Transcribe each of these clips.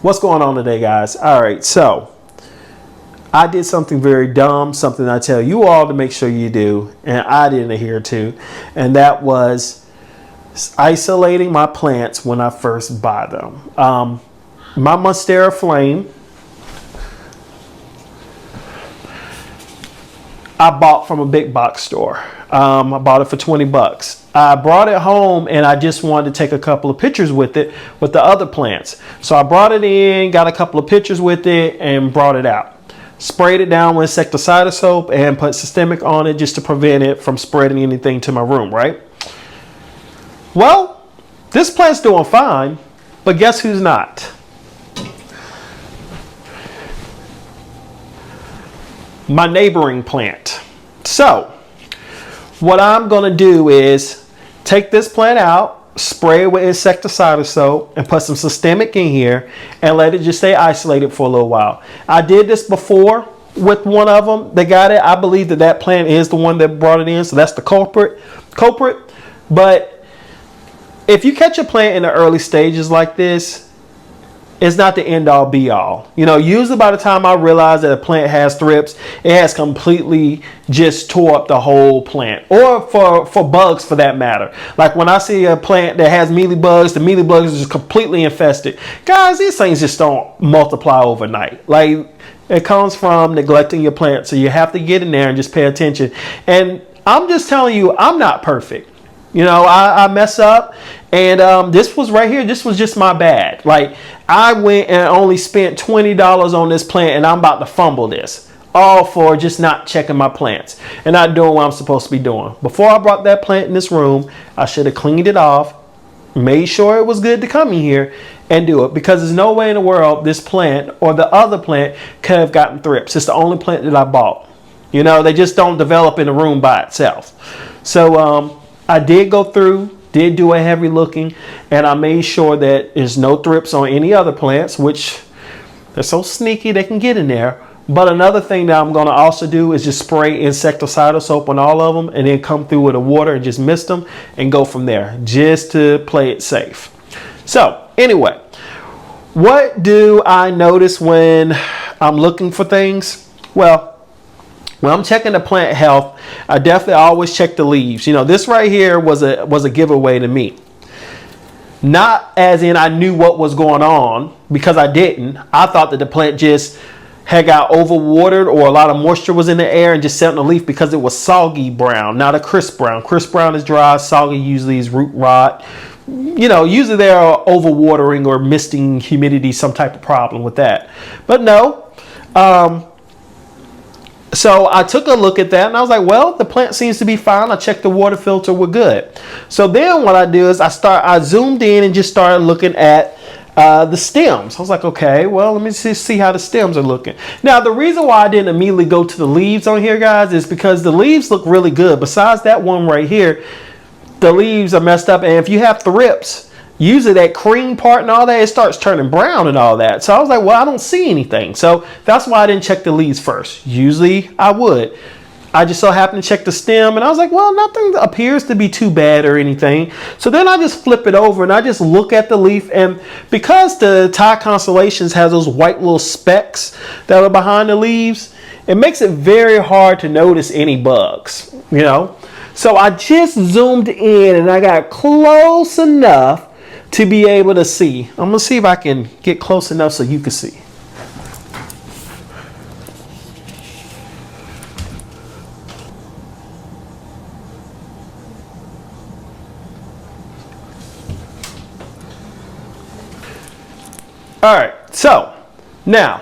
What's going on today, guys? All right, so I did something very dumb, something I tell you all to make sure you do, and I didn't adhere to, and that was isolating my plants when I first buy them. My Monstera Flame, I bought from a big box store. I bought it for 20 bucks. I brought it home and I just wanted to take a couple of pictures with it with the other plants. So I brought it in, got a couple of pictures with it and brought it out. Sprayed it down with insecticidal soap and put systemic on it just to prevent it from spreading anything to my room, right? Well, this plant's doing fine, but guess who's not? My neighboring plant. So what I'm going to do is take this plant out, spray it with insecticidal soap, and put some systemic in here and let it just stay isolated for a little while. I did this before with one of them. They got it. I believe that plant is the one that brought it in, so that's the culprit. But if you catch a plant in the early stages like this, it's not the end all be all. You know, usually by the time I realize that a plant has thrips, it has completely just tore up the whole plant, or for bugs for that matter. Like when I see a plant that has mealybugs, the mealybugs is just completely infested. Guys, these things just don't multiply overnight. Like, it comes from neglecting your plant, so you have to get in there and just pay attention. And I'm just telling you, I'm not perfect. You know, I mess up, and this was right here. This was just my bad. Like, I went and only spent $20 on this plant, and I'm about to fumble this. All for just not checking my plants and not doing what I'm supposed to be doing. Before I brought that plant in this room, I should have cleaned it off, made sure it was good to come in here and do it, because there's no way in the world this plant or the other plant could have gotten thrips. It's the only plant that I bought. You know, they just don't develop in the room by itself. So, I did go through, did do a heavy looking, and I made sure that there's no thrips on any other plants, which they're so sneaky they can get in there. But another thing that I'm going to also do is just spray insecticidal soap on all of them and then come through with the water and just mist them and go from there, just to play it safe. So anyway, what do I notice when I'm looking for things? Well, when I'm checking the plant health, I definitely always check the leaves. You know, this right here was a giveaway to me. Not as in I knew what was going on, because I didn't. I thought that the plant just had got overwatered, or a lot of moisture was in the air and just sat on the leaf because it was soggy brown, not a crisp brown. Crisp brown is dry, soggy usually is root rot. You know, usually there are overwatering or misting, humidity, some type of problem with that. But no. So I took a look at that and I was like, well, the plant seems to be fine. I checked the water filter, we're good. So then what I do is I zoomed in and just started looking at the stems. I was like, okay, well, let me see how the stems are looking. Now, the reason why I didn't immediately go to the leaves on here, guys, is because the leaves look really good. Besides that one right here, the leaves are messed up. And if you have thrips, usually that cream part and all that, it starts turning brown and all that. So I was like, well, I don't see anything. So that's why I didn't check the leaves first. Usually I would. I just so happened to check the stem and I was like, well, nothing appears to be too bad or anything. So then I just flip it over and I just look at the leaf, and because the Thai constellations has those white little specks that are behind the leaves, it makes it very hard to notice any bugs, you know? So I just zoomed in and I got close enough to be able to see. I'm going to see if I can get close enough so you can see. All right, so now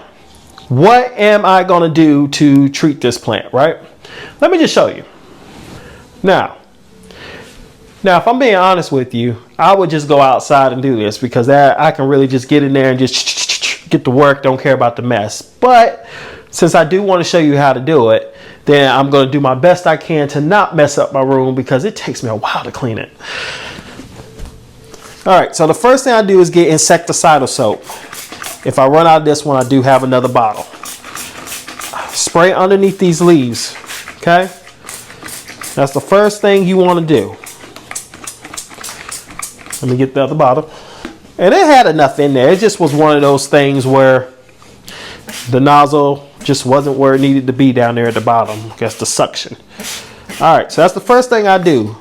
what am I going to do to treat this plant, right? Let me just show you. Now, if I'm being honest with you, I would just go outside and do this, because I can really just get in there and just get to work, don't care about the mess. But since I do want to show you how to do it, then I'm going to do my best I can to not mess up my room, because it takes me a while to clean it. All right, so the first thing I do is get insecticidal soap. If I run out of this one, I do have another bottle. Spray underneath these leaves, okay? That's the first thing you want to do. Let me get the other bottle. And it had enough in there. It just was one of those things where the nozzle just wasn't where it needed to be down there at the bottom. I guess the suction. All right, so that's the first thing I do.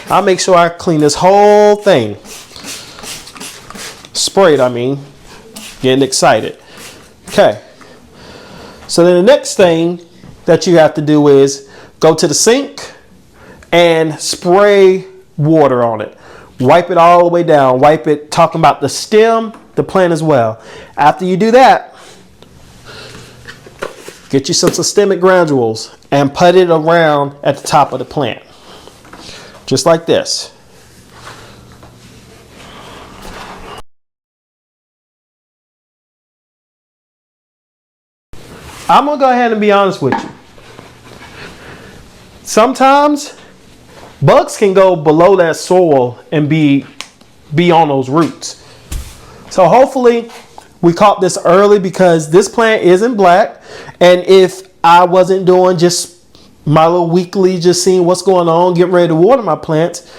I make sure I clean this whole thing. Spray it, I mean. Getting excited. Okay. So then the next thing that you have to do is go to the sink and spray water on it. Wipe it all the way down. Wipe it, talking about the stem, the plant as well. After you do that, get you some systemic granules and put it around at the top of the plant. Just like this. I'm going to go ahead and be honest with you. Sometimes bugs can go below that soil and be on those roots. So hopefully we caught this early, because this plant isn't black. And if I wasn't doing just my little weekly, just seeing what's going on, getting ready to water my plants,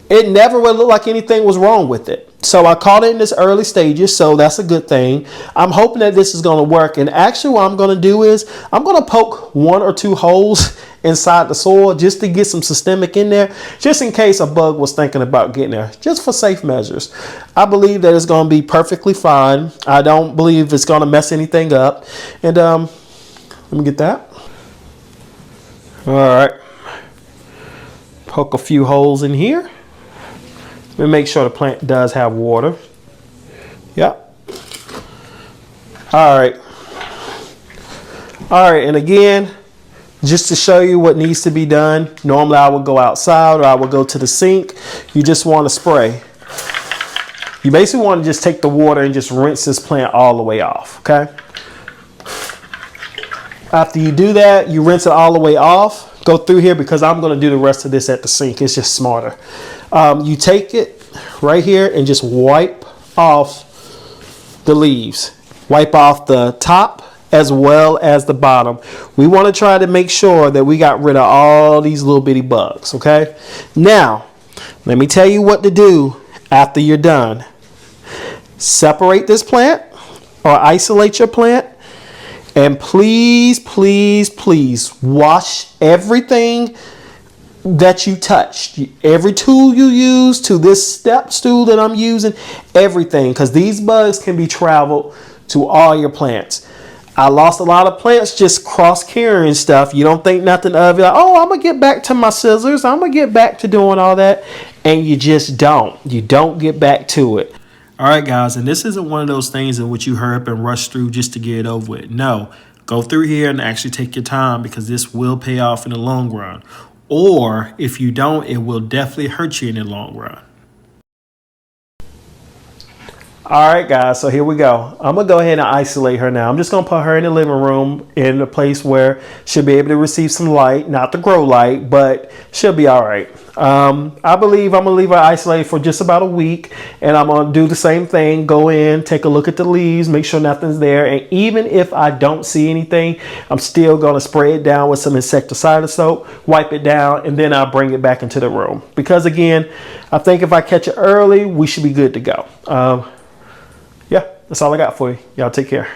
it never would look like anything was wrong with it. So I caught it in this early stages, so that's a good thing. I'm hoping that this is going to work. And actually what I'm going to do is I'm going to poke 1 or 2 holes inside the soil just to get some systemic in there, just in case a bug was thinking about getting there, just for safe measures. I believe that it's going to be perfectly fine. I don't believe it's going to mess anything up. And let me get that. All right. Poke a few holes in here. Let me make sure the plant does have water. Yep. All right. All right, and again, just to show you what needs to be done, normally I would go outside or I would go to the sink. You just want to spray. You basically want to just take the water and just rinse this plant all the way off, okay? After you do that, you rinse it all the way off. Go through here, because I'm going to do the rest of this at the sink. It's just smarter. You take it right here and just wipe off the leaves. Wipe off the top as well as the bottom. We want to try to make sure that we got rid of all these little bitty bugs, okay? Now, let me tell you what to do after you're done. Separate this plant or isolate your plant. And please, please, please wash everything that you touched. Every tool you use, to this step stool that I'm using, everything. Because these bugs can be traveled to all your plants. I lost a lot of plants just cross carrying stuff. You don't think nothing of it. Like, oh, I'm going to get back to my scissors. I'm going to get back to doing all that. And you just don't. You don't get back to it. All right, guys, and this isn't one of those things in which you hurry up and rush through just to get it over with. No, go through here and actually take your time, because this will pay off in the long run. Or if you don't, it will definitely hurt you in the long run. All right, guys, so here we go. I'm going to go ahead and isolate her now. I'm just going to put her in the living room, in a place where she'll be able to receive some light, not the grow light, but she'll be all right. I believe I'm going to leave her isolated for just about a week, and I'm going to do the same thing. Go in, take a look at the leaves, make sure nothing's there. And even if I don't see anything, I'm still going to spray it down with some insecticide soap, wipe it down, and then I'll bring it back into the room. Because again, I think if I catch it early, we should be good to go. Yeah, that's all I got for you. Y'all take care.